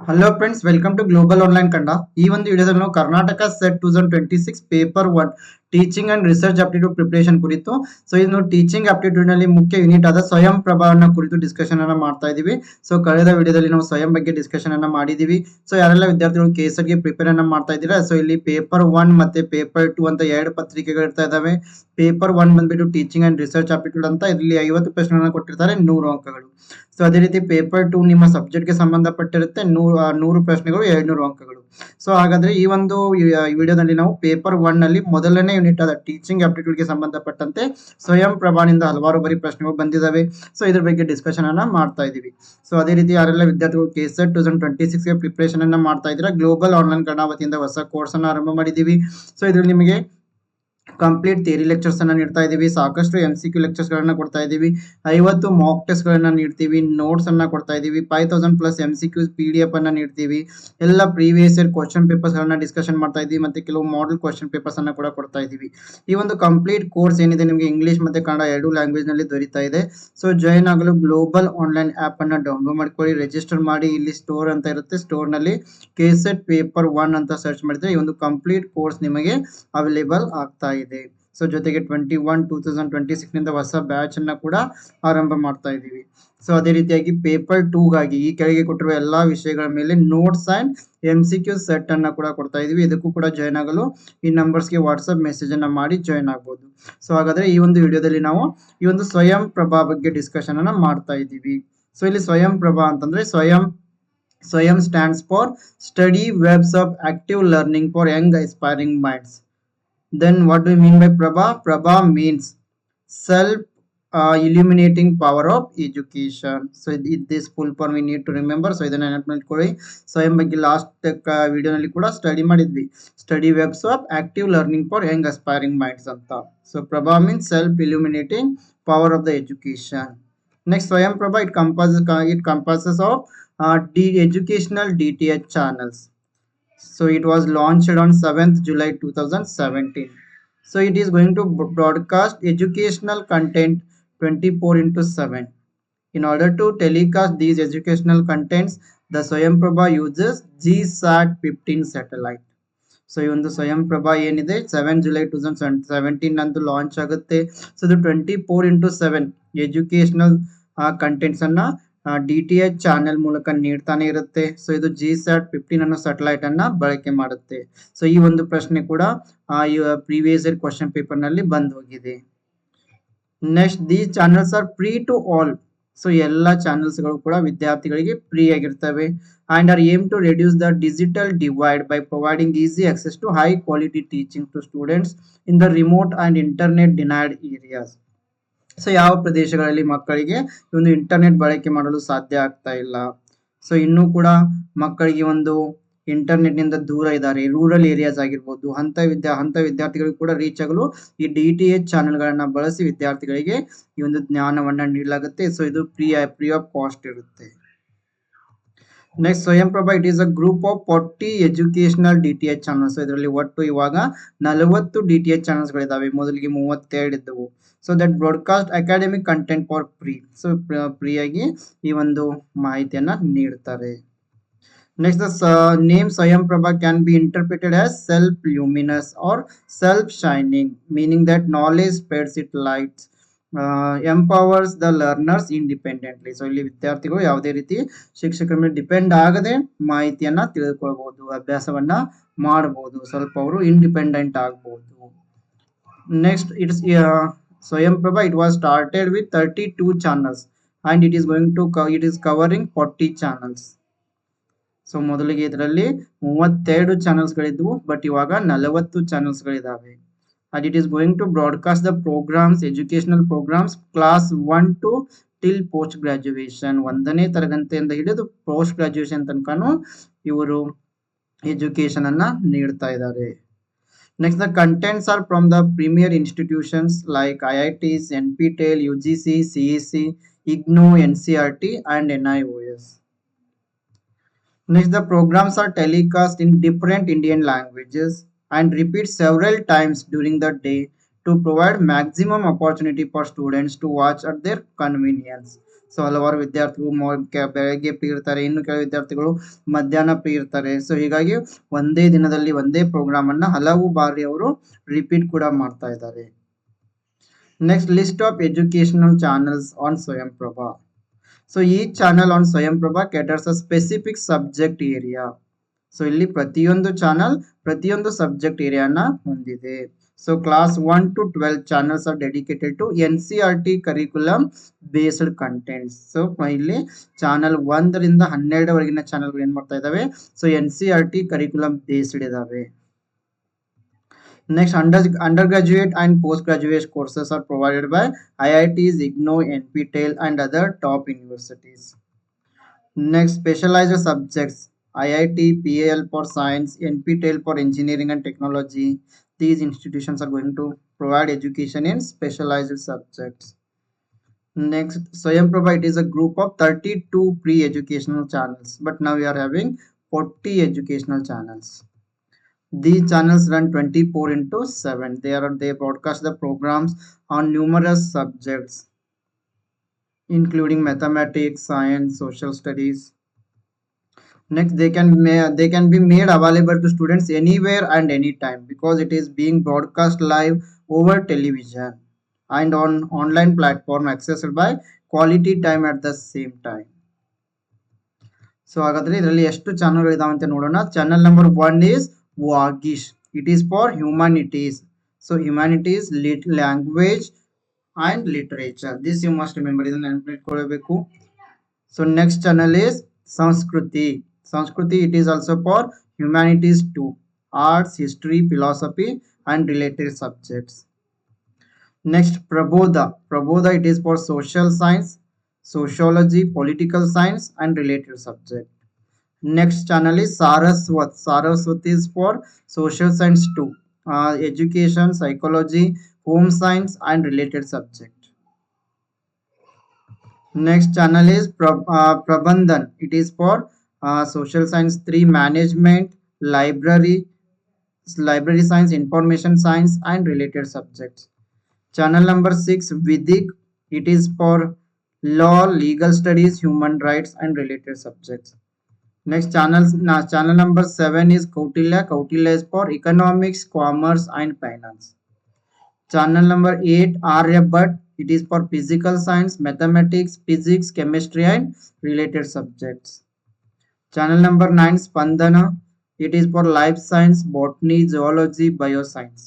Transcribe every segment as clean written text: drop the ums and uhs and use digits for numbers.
Hello friends, welcome to global online Kannada. ಈ ಒಂದು ವಿಡಿಯೋದಲ್ಲಿ ನಾವು Karnataka set 2026 paper 1 teaching and research aptitude preparation ಕುರಿತು. ಸೊ ಇದು ಟೀಚಿಂಗ್ ಆಪ್ಟಿಟ್ಯೂಡ್ ನಲ್ಲಿ ಮುಖ್ಯ ಯೂನಿಟ್ ಆದ ಸ್ವಯಂ ಪ್ರಭಾವನ ಕುರಿತು ಡಿಸ್ಕಷನ್ ಅನ್ನ ಮಾಡ್ತಾ ಇದೀವಿ. ಸೊ ಕಳೆದ ವಿಡಿಯೋದಲ್ಲಿ ನಾವು ಸ್ವಯಂ ಬಗ್ಗೆ ಡಿಸ್ಕಷನ್ ಅನ್ನ ಮಾಡಿದೀವಿ. ಸೊ ಯಾರೆಲ್ಲ ವಿದ್ಯಾರ್ಥಿಗಳು ಕೆಸೆಟ್ಗೆ ಪ್ರಿಪೇರ್ ಅನ್ನ ಮಾಡ್ತಾ ಇದ್ದೀರಾ, ಸೊ ಇಲ್ಲಿ ಪೇಪರ್ 1 ಮತ್ತೆ ಪೇಪರ್ 2 ಅಂತ ಎರಡು ಪತ್ರಿಕೆಗಳು ಇರ್ತಾ ಇದಾವೆ. ಪೇಪರ್ 1 ಬಂದ್ಬಿಟ್ಟು ಟೀಚಿಂಗ್ ಅಂಡ್ ರಿಸರ್ಚ್ ಆಪ್ಟಿಟ್ಯೂಡ್ ಅಂತ, ಇಲ್ಲಿ 50 ಪ್ರಶ್ನೆಗಳನ್ನ ಕೊಟ್ಟಿರ್ತಾರೆ, 100 ಅಂಕಗಳು. ಸೊ ಅದೇ ರೀತಿ ಪೇಪರ್ 2 ನಿಮ್ಮ ಸಬ್ಜೆಕ್ಟ್ಗೆ ಸಂಬಂಧಪಟ್ಟಿರುತ್ತೆ, 100 ಪ್ರಶ್ನೆಗಳು, 200 ಅಂಕಗಳು. ಸೊ ಹಾಗಾದ್ರೆ ಈ ಒಂದು ವಿಡಿಯೋದಲ್ಲಿ ನಾವು ಪೇಪರ್ 1 ನಲ್ಲಿ ಮೊದಲನೇ ಯೂನಿಟ್ ಆದ ಟೀಚಿಂಗ್ ಆಪ್ಟಿಟ್ಯೂಡ್ ಗೆ ಸಂಬಂಧಪಟ್ಟಂತೆ ಸ್ವಯಂ ಪ್ರಭಾನಿಂದ ಹಲವಾರು ಬರಿ ಪ್ರಶ್ನೆಗಳು ಬಂದಿದ್ದಾವೆ. ಸೊ ಇದ್ರ ಬಗ್ಗೆ ಡಿಸ್ಕಷನ್ ಅನ್ನ ಮಾಡ್ತಾ ಇದೀವಿ. ಸೊ ಅದೇ ರೀತಿ ಯಾರೆಲ್ಲ ವಿದ್ಯಾರ್ಥಿಗಳು ಕೆಸೆಟ್ 2026 ಗೆ ಪ್ರಿಪರೇಷನ್ ಅನ್ನ ಮಾಡ್ತಾ ಇದ್ದೀರಾ, ಗ್ಲೋಬಲ್ ಆನ್ಲೈನ್ ಕನ್ನಡ ವತಿಯಿಂದ ಹೊಸ ಕೋರ್ಸ್ ಅನ್ನ ಆರಂಭ ಮಾಡಿದೀವಿ. ಸೊ ಇದ್ರಲ್ಲಿ ನಿಮಗೆ ಕಂಪ್ಲೀಟ್ ಥಿಯರಿ ಲೆಕ್ಚರ್ಸ್ ಅನ್ನ ನೀಡ್ತಾ ಇದೀವಿ, ಸಾಕಷ್ಟು MCQ ಲೆಕ್ಚರ್ಸ್ ಗಳನ್ನ ಕೊಡ್ತಾ ಇದೀವಿ, 50 ಮಾಕ್ ಟೆಸ್ಟ್ ಗಳನ್ನ ನೀಡ್ತೀವಿ, ನೋಟ್ಸ್ ಅನ್ನ ಕೊಡ್ತಾ ಇದೀವಿ, 5000 ಪ್ಲಸ್ MCQs PDF ಅನ್ನ ನೀಡ್ತೀವಿ, ಎಲ್ಲ ಪ್ರೀವಿಯಸ್ ಇಯರ್ ಕ್ವಶನ್ ಪೇಪರ್ಸ್ ಗಳನ್ನ ಡಿಸ್ಕಷನ್ ಮಾಡ್ತಾ ಇದೀವಿ, ಮತ್ತೆ ಕೆಲವು ಮಾಡೆಲ್ ಕ್ವಶನ್ ಪೇಪರ್ಸ್ ಅನ್ನ ಕೂಡ ಕೊಡ್ತಾ ಇದೀವಿ. ಈ ಒಂದು ಕಂಪ್ಲೀಟ್ ಕೋರ್ಸ್ ಏನಿದೆ ನಿಮಗೆ ಇಂಗ್ಲಿಷ್ ಮತ್ತೆ ಕನ್ನಡ ಎರಡು ಲ್ಯಾಂಗ್ವೇಜ್ ನಲ್ಲಿ ದೊರೀತಾ ಇದೆ. ಸೊ ಜಾಯಿನ್ ಆಗಲು ಗ್ಲೋಬಲ್ ಆನ್ಲೈನ್ ಆಪ್ ಅನ್ನ ಡೌನ್ಲೋಡ್ ಮಾಡ್ಕೊಳ್ಳಿ, ರಿಜಿಸ್ಟರ್ ಮಾಡಿ. ಇಲ್ಲಿ ಸ್ಟೋರ್ ಅಂತ ಇರುತ್ತೆ, ಸ್ಟೋರ್ ನಲ್ಲಿ ಕೆಸೆಟ್ ಪೇಪರ್ 1 ಅಂತ ಸರ್ಚ್ ಮಾಡಿದ್ರೆ ಈ ಒಂದು ಕಂಪ್ಲೀಟ್ ಕೋರ್ಸ್ ನಿಮಗೆ ಅವೈಲೇಬಲ್ ಆಗ್ತಾ ಇದೆ. ಸೊ ಜೊತೆಗೆ 2026 ನಿಂದ ಹೊಸ ಬ್ಯಾಚ್ ಅನ್ನ ಕೂಡ ಆರಂಭ ಮಾಡ್ತಾ ಇದ್ದೀವಿ. ಸೊ ಅದೇ ರೀತಿಯಾಗಿ ಪೇಪರ್ 2 ಗಾಗಿ ಈ ಕೆಳಗೆ ಕೊಟ್ಟಿರುವ ಎಲ್ಲಾ ವಿಷಯಗಳ ಮೇಲೆ ನೋಟ್ಸ್ ಅಂಡ್ MCQ ಸೆಟ್ ಅನ್ನ ಕೂಡ ಕೊಡ್ತಾ ಇದೀವಿ. ಇದಕ್ಕೂ ಕೂಡ ಜಾಯ್ನ್ ಆಗಲು ಈ ನಂಬರ್ಸ್ಗೆ ವಾಟ್ಸ್ಆಪ್ ಮೆಸೇಜ್ ಅನ್ನ ಮಾಡಿ ಜಾಯ್ನ್ ಆಗ್ಬೋದು. ಸೊ ಹಾಗಾದ್ರೆ ಈ ಒಂದು ವಿಡಿಯೋದಲ್ಲಿ ನಾವು ಈ ಒಂದು ಸ್ವಯಂ ಪ್ರಭಾ ಬಗ್ಗೆ ಡಿಸ್ಕಷನ್ ಅನ್ನ ಮಾಡ್ತಾ ಇದ್ದೀವಿ. ಸೊ ಇಲ್ಲಿ ಸ್ವಯಂ ಪ್ರಭಾ ಅಂತಂದ್ರೆ ಸ್ವಯಂ stands for study webs of active learning for Young aspiring minds. Then what do you mean by Prabha? Prabha means self illuminating power of education. So this full form we need to remember. So ಇದನ್ನ ನೆನಪು ಮಾಡ್ಕೊಳ್ಳಿ. ಸ್ವಯಂ ಬಗ್ಗೆ last ವಿಡಿಯೋನಲ್ಲಿ ಕೂಡ study ಮಾಡಿದ್ವಿ, study webs of active learning for Young aspiring minds ಅಂತ. So Prabha means self illuminating power of the education. Next, Swayam Prabha, it compasses of educational DTH channels. So it was launched on 7th July 2017. So it is going to broadcast educational content 24 into 7. In order to telecast these educational contents, the Swayam Prabha uses GSAT 15 satellite. So ಈ ಒಂದು ಸ್ವಯಂ ಪ್ರಭಾ ಏನಿದೆ 7 July 2017 ನಂದು launch ಆಗುತ್ತೆ. So ಇದು 24x7 educational contents ಅನ್ನ DTH channel ಮೂಲಕ ನೀಡ್ತಾನೆ ಇರುತ್ತೆ. ಸೊ ಇದು GSAT 15 ಅನ್ನೋ ಸ್ಯಾಟಲೈಟ್ ಅನ್ನ ಬಳಕೆ ಮಾಡುತ್ತೆ. ಸೊ ಈ ಒಂದು ಪ್ರಶ್ನೆ ಕೂಡ ಪ್ರೀವಿಯಸ್ ಇಯರ್ ಕ್ವಶನ್ ಪೇಪರ್ ನಲ್ಲಿ ಬಂದ್ ಹೋಗಿದೆ. Next, these channels are free to all. So ಎಲ್ಲ ಚಾನೆಲ್ಸ್ ಗಳು ಕೂಡ ವಿದ್ಯಾರ್ಥಿಗಳಿಗೆ ಫ್ರೀ ಆಗಿರ್ತವೆ. And our aim to reduce the digital divide by providing easy access to high quality teaching to students in the remote and internet denied areas. So ಯಾವ ಪ್ರದೇಶಗಳಲ್ಲಿ ಮಕ್ಕಳಿಗೆ ಒಂದು internet ಬಳಕೆ ಮಾಡಲು ಸಾಧ್ಯ ಆಗ್ತಾ ಇಲ್ಲ, ಸೊ ಇನ್ನೂ ಕೂಡ ಮಕ್ಕಳಿಗೆ ಒಂದು ಇಂಟರ್ನೆಟ್ ನಿಂದ ದೂರ ಇದ್ದಾರೆ, ರೂರಲ್ ಏರಿಯಾಸ್ ಆಗಿರ್ಬೋದು, ಅಂತ ವಿದ್ಯಾರ್ಥಿಗಳಿಗೂ ಕೂಡ ರೀಚ್ ಆಗಲು ಈ DTH ಚಾನೆಲ್ ಗಳನ್ನ ಬಳಸಿ ವಿದ್ಯಾರ್ಥಿಗಳಿಗೆ ಈ ಒಂದು ಜ್ಞಾನವನ್ನ ನೀಡಲಾಗುತ್ತೆ. ಸೊ ಇದು ಫ್ರೀ ಆಫ್ ಕಾಸ್ಟ್ ಇರುತ್ತೆ. ನೆಕ್ಸ್ಟ್, ಸ್ವಯಂ Prabha it is a group of 40 educational DTH channels. ಇದರಲ್ಲಿ ಒಟ್ಟು ಇವಾಗ 40 DTH ಚಾನಲ್ಸ್ ಗಳಿದಾವೆ, ಮೊದಲಿಗೆ 32 ಇದ್ದವು. So that broadcast academic content for free. So free ಆಗಿ ಈ ಒಂದು ಮಾಹಿತಿಯನ್ನ ನೀಡ್ತಾರೆ. Next, the name Swayam Prabha can be interpreted as self-luminous or self-shining, meaning that knowledge spreads its light, empowers the learners independently. So ಇಲ್ಲಿ ವಿದ್ಯಾರ್ಥಿಗಳು ಯಾವುದೇ ರೀತಿ ಶಿಕ್ಷಕರ ಮೇಲೆ ಡಿಪೆಂಡ್ ಆಗದೆ ಮಾಹಿತಿಯನ್ನ ತಿಳಿದುಕೊಳ್ಬಹುದು, ಅಭ್ಯಾಸವನ್ನ ಮಾಡಬಹುದು, ಸ್ವಲ್ಪ ಅವರು ಇಂಡಿಪೆಂಡೆಂಟ್ ಆಗಬಹುದು. Next, it's Swayam Prabha, it was started with 32 channels and it is covering 40 channels. So ಮೊದಲಿಗೆ ಇದರಲ್ಲಿ 32 ಚಾನೆಲ್ಸ್ ಗಳಿದ್ವು, ಬಟ್ ಇವಾಗ 40 ಚಾನೆಲ್ಸ್ ಗಳಿದಾವೆ. And it is going to broadcast the programmes, educational programmes class 1 to till post graduation. 1ನೇ ತರಗತಿಯಿಂದ ಹಿಡಿದು post graduation ತನಕನೂ ಇವರು education ಅನ್ನ ನೀಡ್ತಾ ಇದ್ದಾರೆ. Next, the contents are from the premier institutions like IITs, NPTEL, UGC, CEC, IGNOU, NCERT and NIOS. Next, the programs are telecast in different Indian languages and repeat several times during the day to provide maximum opportunity for students to watch at their convenience. So ಹಲವಾರು ವಿದ್ಯಾರ್ಥಿಗಳು ಬೆಳಗ್ಗೆ free ಇರ್ತಾರೆ, ಇನ್ನು ಕೆಲವು ವಿದ್ಯಾರ್ಥಿಗಳು ಮಧ್ಯಾಹ್ನ free ಇರ್ತಾರೆ. So ಹೀಗಾಗಿ ಒಂದೇ ದಿನದಲ್ಲಿ ಒಂದೇ ಪ್ರೋಗ್ರಾಮ್ ಅನ್ನ ಹಲವು ಬಾರಿ ಅವರು ರಿಪೀಟ್ ಕೂಡ ಮಾಡ್ತಾ ಇದ್ದಾರೆ. Next, list of educational channels on Swayamprabha. So ಈ channel on Swayamprabha caters a specific subject area. So ಇಲ್ಲಿ ಪ್ರತಿಯೊಂದು ಚಾನಲ್ ಪ್ರತಿಯೊಂದು ಸಬ್ಜೆಕ್ಟ್ ಏರಿಯಾನ ಹೊಂದಿದೆ. So class 1 to 12 channels are dedicated to NCERT curriculum based contents. So ಇಲ್ಲಿ ಚಾನಲ್ 1ರಿಂದ 12ವರೆಗಿನ ಚಾನಲ್ಗಳು ಏನ್ ಮಾಡ್ತಾ ಇದಾವೆ, ಸೊ NCERT ಕರಿಕ್ಯುಲಮ್ ಬೇಸ್ಡ್ ಇದಾವೆ. Next, undergraduate and postgraduate courses are provided by IITs, IGNOU, NPTEL, and other top universities. Next, specialized subjects: IIT, PAL for science, NPTEL for engineering and technology. These institutions are going to provide education in specialized subjects. Next, Swayamprabha, it is a group of 32 pre-educational channels, but now we are having 40 educational channels. These channels run 24 into 7. They broadcast the programs on numerous subjects, including mathematics, science, social studies. Next, they can be made available to students anywhere and anytime because it is being broadcast live over television and on online platform accessed by quality time at the same time. So ಹಾಗಾದ್ರೆ ಇದರಲ್ಲಿ ಎಷ್ಟು channel ಇದಾವೆ ಅಂತ ನೋಡೋಣ. Channel number 1 is Wagish. It is for humanities. So humanities, language and literature. This you must remember. ಇದನ್ನ ನೆನಪಿಟ್ಕೊಳ್ಳಬೇಕು. So next channel is Sanskriti. Sanskriti, it is also for humanities too. Arts, history, philosophy and related subjects. Next, Prabodha. Prabodha, it is for social science, sociology, political science and related subject. Next channel is Saraswat. Saraswat is for social science too. Education, psychology, home science and related subject. Next channel is Prabandhan. It is for social science 3, management, library science, information science and related subjects. Channel number 6, Vidik. It is for law, legal studies, human rights and related subjects. Next channel number 7 is Kautilya. Kautilya is for economics, commerce and finance. Channel number 8, Aryabhat. It is for physical science, mathematics, physics, chemistry and related subjects. Channel number 9, Spandana. It is for life science, botany, zoology, bioscience.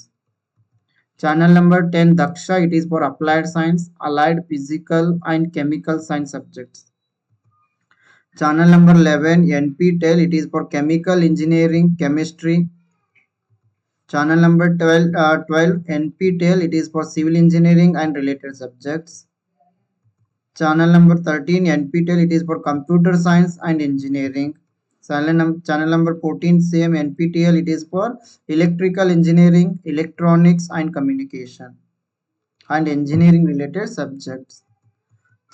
Channel number 10, Daksha. It is for applied science, allied physical and chemical science subjects. Channel number 11, NPTEL. It is for chemical engineering, chemistry. Channel number 12, NPTEL. It is for civil engineering and related subjects. Channel number 13, NPTEL. It is for computer science and engineering. Channel number 14, same NPTEL. It is for electrical engineering, electronics and communication and engineering related subjects.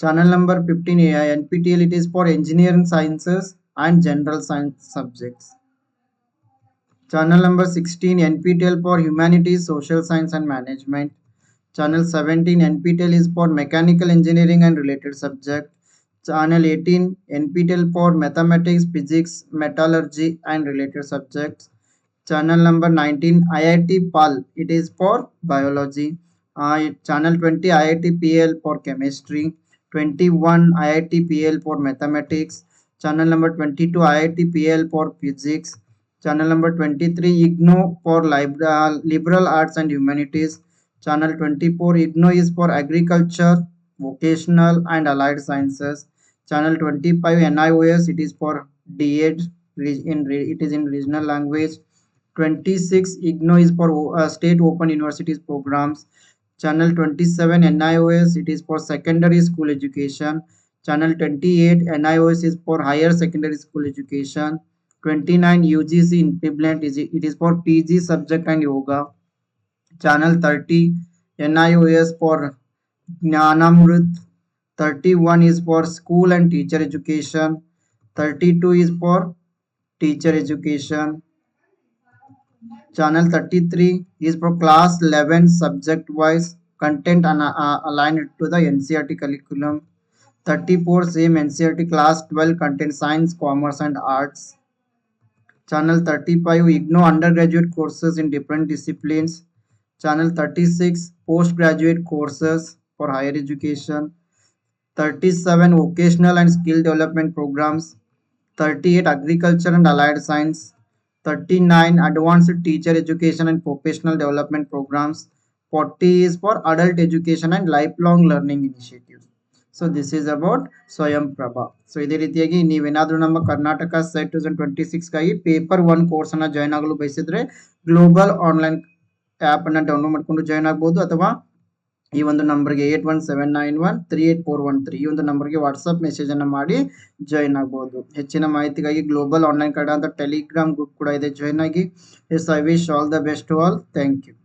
Channel number 15, NPTEL. It is for engineering sciences and general science subjects. Channel number 16, NPTEL for humanities, social science and management. Channel 17, NPTEL is for mechanical engineering and related subject. Channel 18, NPTEL for mathematics, physics, metallurgy and related subjects. Channel number 19, IIT PAL. It is for biology. Channel 20, IIT PL for chemistry. 21, IIT PL for mathematics. Channel number 22, IIT PL for physics. Channel number 23, IGNOU for liberal arts and humanities. Channel 24, IGNOU is for agriculture, vocational and allied sciences. Channel 25, NIOS. It is for DED. It is in regional language. 26, IGNOU is for state open universities programs. Channel 27, NIOS. It is for secondary school education. Channel 28, NIOS is for higher secondary school education. 29, UGC equivalent. It is for PG subject and yoga. Channel 30, NIOS for Jnanamrit. 31 is for school and teacher education. 32 is for teacher education. Channel 33 is for class 11 subject wise content and aligned to the NCERT curriculum. 34 same NCERT class 12 content science, commerce and arts. Channel 35 IGNO undergraduate courses in different disciplines. Channel 36 postgraduate courses for higher education. 37 vocational and skill development programs. 38 agriculture and allied science. 39 advanced teacher education and professional development programs. 40 is for adult education and lifelong learning initiatives. So this is about ಸ್ವಯಂ Prabha. So ಇದೇ ರೀತಿಯಾಗಿ ನೀವೇನಾದರೂ ನಮ್ಮ Karnataka set 2026ಗಾಗಿ paper 1 ಕೋರ್ಸನ್ನು join ಆಗಲು ಬಯಸಿದ್ರೆ global online ಆ್ಯಪನ್ನು download ಮಾಡಿಕೊಂಡು join ಆಗ್ಬೋದು, ಅಥವಾ ಈ ಒಂದು ನಂಬರ್ಗೆ 8179138413 ಈ ಒಂದು ನಂಬರ್ಗೆ ವಾಟ್ಸಪ್ ಮೆಸೇಜನ್ನು ಮಾಡಿ ಜಾಯ್ನ್ ಆಗ್ಬೋದು. ಹೆಚ್ಚಿನ ಮಾಹಿತಿಗಾಗಿ ಗ್ಲೋಬಲ್ ಆನ್ಲೈನ್ ಕನ್ನಡ ಅಂತ ಟೆಲಿಗ್ರಾಮ್ ಗ್ರೂಪ್ ಕೂಡ ಇದೆ, ಜಾಯ್ನ್ ಆಗಿ. Yes, I wish all the best to all. Thank you.